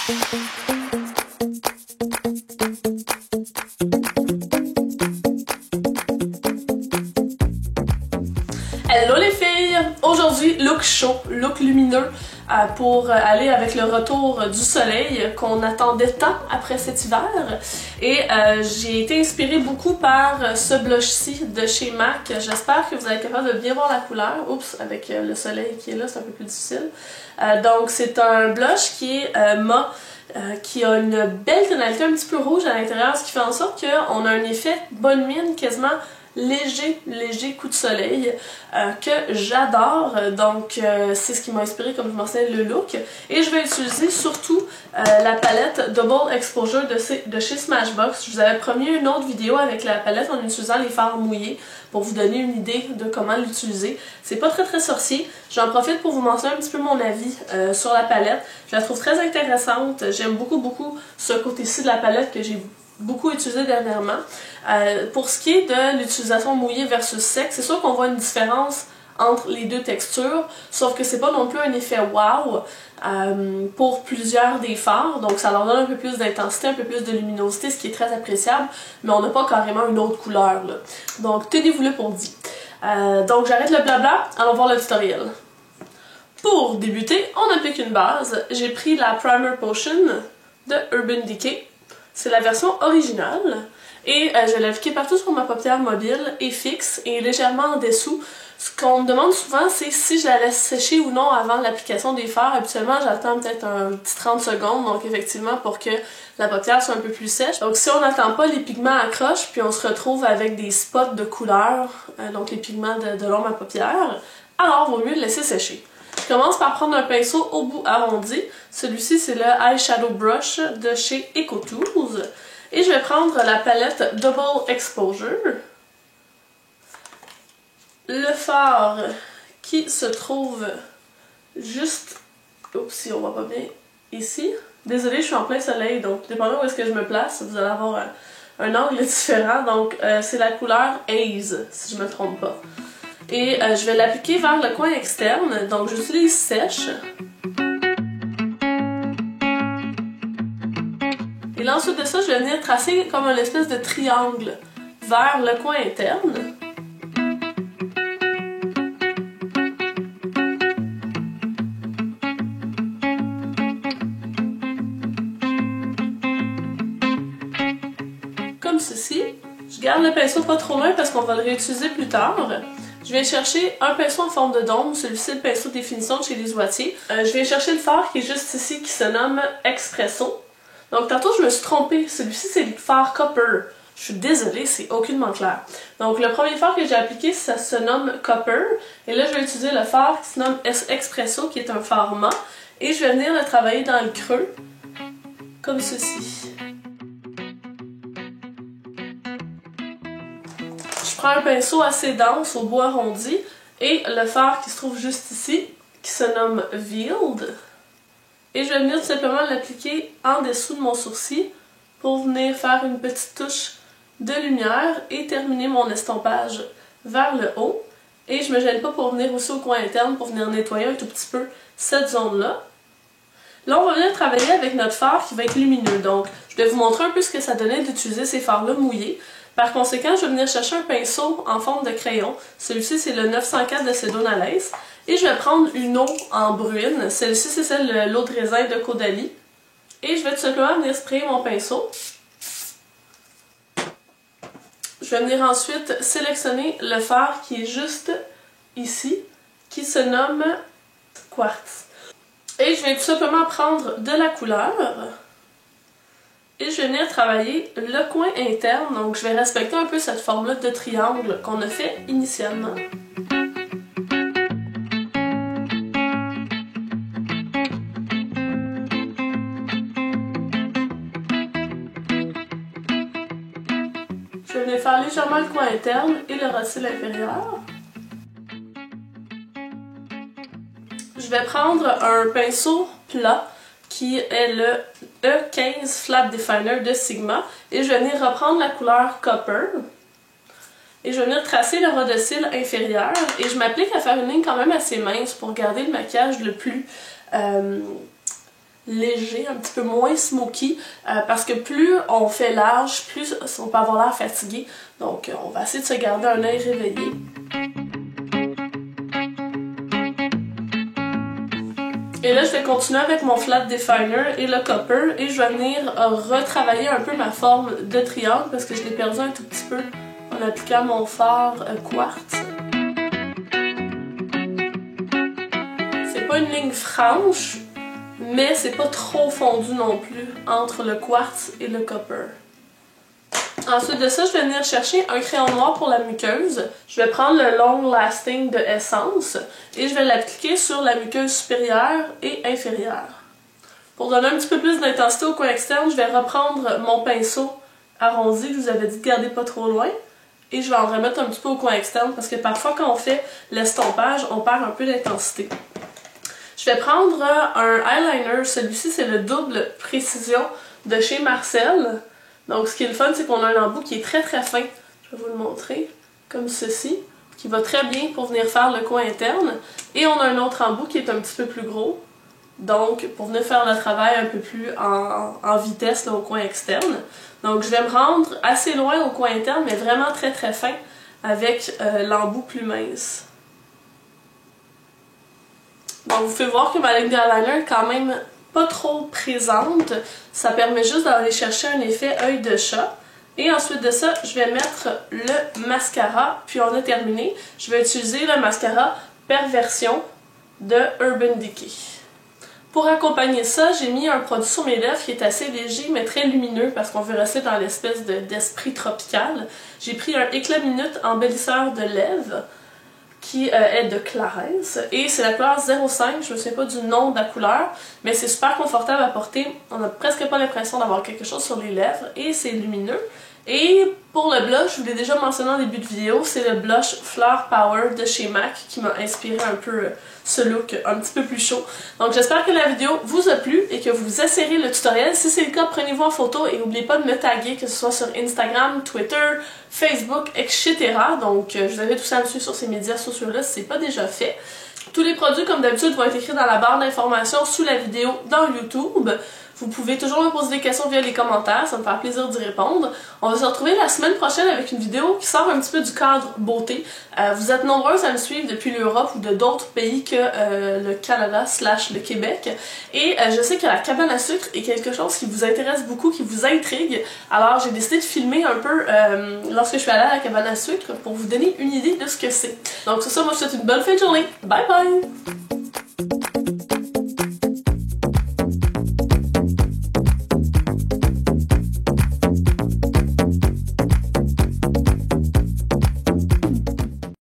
Hello les filles! Aujourd'hui, look chaud, look lumineux pour aller avec le retour du soleil qu'on attendait tant après cet hiver. Et j'ai été inspirée beaucoup par ce blush-ci de chez MAC. J'espère que vous allez être capable de bien voir la couleur. Oups, avec le soleil qui est là, c'est un peu plus difficile. Donc c'est un blush qui est mat. Qui a une belle tonalité un petit peu rouge à l'intérieur, ce qui fait en sorte qu'on a un effet bonne mine, quasiment léger coup de soleil que j'adore. Donc c'est ce qui m'a inspiré, comme je mentionnais, le look. Et je vais utiliser surtout la palette Double Exposure de chez Smashbox. Je vous avais promis une autre vidéo avec la palette en utilisant les fards mouillés pour vous donner une idée de comment l'utiliser. C'est pas très sorcier. J'en profite pour vous mentionner un petit peu mon avis sur la palette. Je la trouve très intéressante. J'aime beaucoup ce côté-ci de la palette que j'ai beaucoup utilisé dernièrement. Pour ce qui est de l'utilisation mouillée versus sec, c'est sûr qu'on voit une différence entre les deux textures, sauf que c'est pas non plus un effet wow pour plusieurs des fards, donc ça leur donne un peu plus d'intensité, un peu plus de luminosité, ce qui est très appréciable, mais on n'a pas carrément une autre couleur là. Donc tenez-vous-le pour dit. Donc j'arrête le blabla, allons voir le tutoriel. Pour débuter, on applique une base. J'ai pris la Primer Potion de Urban Decay. C'est la version originale et je l'ai appliquée partout sur ma paupière mobile et fixe et légèrement en dessous. Ce qu'on me demande souvent, c'est si je la laisse sécher ou non avant l'application des fards. Habituellement, j'attends peut-être un petit 30 secondes, donc effectivement pour que la paupière soit un peu plus sèche. Donc si on n'attend pas, les pigments accrochent puis on se retrouve avec des spots de couleur, donc les pigments de long ma paupière, alors vaut mieux le laisser sécher. Je commence par prendre un pinceau au bout arrondi. Celui-ci, c'est le Eyeshadow Brush de chez EcoTools. Et je vais prendre la palette Double Exposure. Le fard qui se trouve juste... Oups, si on voit pas bien ici. Désolée, je suis en plein soleil, donc dépendant où est-ce que je me place, vous allez avoir un angle différent. Donc, c'est la couleur Haze, si je me trompe pas. Et je vais l'appliquer vers le coin externe, donc j'utilise sèche. Et là ensuite de ça, je vais venir tracer comme une espèce de triangle vers le coin interne. Comme ceci. Je garde le pinceau pas trop loin parce qu'on va le réutiliser plus tard. Je vais chercher un pinceau en forme de dôme, celui-ci le pinceau de définition de chez Les Oitiers. Je vais chercher le fard qui est juste ici, qui se nomme Expresso. Donc tantôt je me suis trompée, celui-ci c'est le fard Copper. Je suis désolée, c'est aucunement clair. Donc le premier fard que j'ai appliqué, ça se nomme Copper. Et là je vais utiliser le fard qui se nomme Expresso, qui est un fard mat. Et je vais venir le travailler dans le creux, comme ceci. Je prends un pinceau assez dense au bout arrondi et le fard qui se trouve juste ici, qui se nomme Veiled. Et je vais venir tout simplement l'appliquer en dessous de mon sourcil pour venir faire une petite touche de lumière et terminer mon estompage vers le haut. Et je me gêne pas pour venir aussi au coin interne pour venir nettoyer un tout petit peu cette zone-là. Là, on va venir travailler avec notre fard qui va être lumineux. Donc, je vais vous montrer un peu ce que ça donnait d'utiliser ces fards-là mouillés. Par conséquent, je vais venir chercher un pinceau en forme de crayon. Celui-ci, c'est le 904 de Sedonales. Et je vais prendre une eau en bruine. Celle-ci, c'est celle de l'eau de raisin de Caudalie. Et je vais tout simplement venir sprayer mon pinceau. Je vais venir ensuite sélectionner le fard qui est juste ici, qui se nomme Quartz. Et je vais tout simplement prendre de la couleur. Et je vais venir travailler le coin interne, donc je vais respecter un peu cette forme-là de triangle qu'on a fait initialement. Je vais venir faire légèrement le coin interne et le roscil inférieur. Je vais prendre un pinceau plat qui est le E15 Flat Definer de Sigma. Et je vais venir reprendre la couleur Copper. Et je vais venir tracer le ras de cils inférieur. Et je m'applique à faire une ligne quand même assez mince pour garder le maquillage le plus léger, un petit peu moins smoky, parce que plus on fait large, plus on peut avoir l'air fatigué. Donc on va essayer de se garder un œil réveillé. Et là, je vais continuer avec mon flat definer et le copper et je vais venir retravailler un peu ma forme de triangle parce que je l'ai perdu un tout petit peu en appliquant mon fard quartz. C'est pas une ligne franche, mais c'est pas trop fondu non plus entre le quartz et le copper. Ensuite de ça, je vais venir chercher un crayon noir pour la muqueuse. Je vais prendre le Long Lasting de Essence et je vais l'appliquer sur la muqueuse supérieure et inférieure. Pour donner un petit peu plus d'intensité au coin externe, je vais reprendre mon pinceau arrondi que je vous avais dit de garder pas trop loin et je vais en remettre un petit peu au coin externe parce que parfois quand on fait l'estompage, on perd un peu d'intensité. Je vais prendre un eyeliner, celui-ci c'est le double précision de chez Marcel. Donc ce qui est le fun, c'est qu'on a un embout qui est très fin, je vais vous le montrer, comme ceci, qui va très bien pour venir faire le coin interne. Et on a un autre embout qui est un petit peu plus gros, donc pour venir faire le travail un peu plus en vitesse là, au coin externe. Donc je vais me rendre assez loin au coin interne, mais vraiment très fin, avec l'embout plus mince. Donc vous pouvez voir que ma ligne d'eyeliner est quand même pas trop présente, ça permet juste d'aller chercher un effet œil de chat. Et ensuite de ça, je vais mettre le mascara, puis on a terminé. Je vais utiliser le mascara Perversion de Urban Decay. Pour accompagner ça, j'ai mis un produit sur mes lèvres qui est assez léger mais très lumineux parce qu'on veut rester dans l'espèce d'esprit tropical. J'ai pris un Éclat Minute embellisseur de lèvres qui est de Clarins et c'est la couleur 05, je me souviens pas du nom de la couleur, mais c'est super confortable à porter, on n'a presque pas l'impression d'avoir quelque chose sur les lèvres et c'est lumineux. Et pour le blush, je vous l'ai déjà mentionné en début de vidéo, c'est le blush Flower Power de chez MAC qui m'a inspiré un peu ce look un petit peu plus chaud. Donc j'espère que la vidéo vous a plu et que vous essayerez le tutoriel. Si c'est le cas, prenez-vous en photo et n'oubliez pas de me taguer, que ce soit sur Instagram, Twitter, Facebook, etc. Donc je vous invite aussi à me suivre sur ces médias sociaux-là si ce n'est pas déjà fait. Tous les produits, comme d'habitude, vont être écrits dans la barre d'informations sous la vidéo dans YouTube. Vous pouvez toujours me poser des questions via les commentaires, ça me fait plaisir d'y répondre. On va se retrouver la semaine prochaine avec une vidéo qui sort un petit peu du cadre beauté. Vous êtes nombreuses à me suivre depuis l'Europe ou de d'autres pays que le Canada / le Québec. Et je sais que la cabane à sucre est quelque chose qui vous intéresse beaucoup, qui vous intrigue. Alors j'ai décidé de filmer un peu lorsque je suis allée à la cabane à sucre pour vous donner une idée de ce que c'est. Donc sur ça, moi je vous souhaite une bonne fin de journée. Bye bye!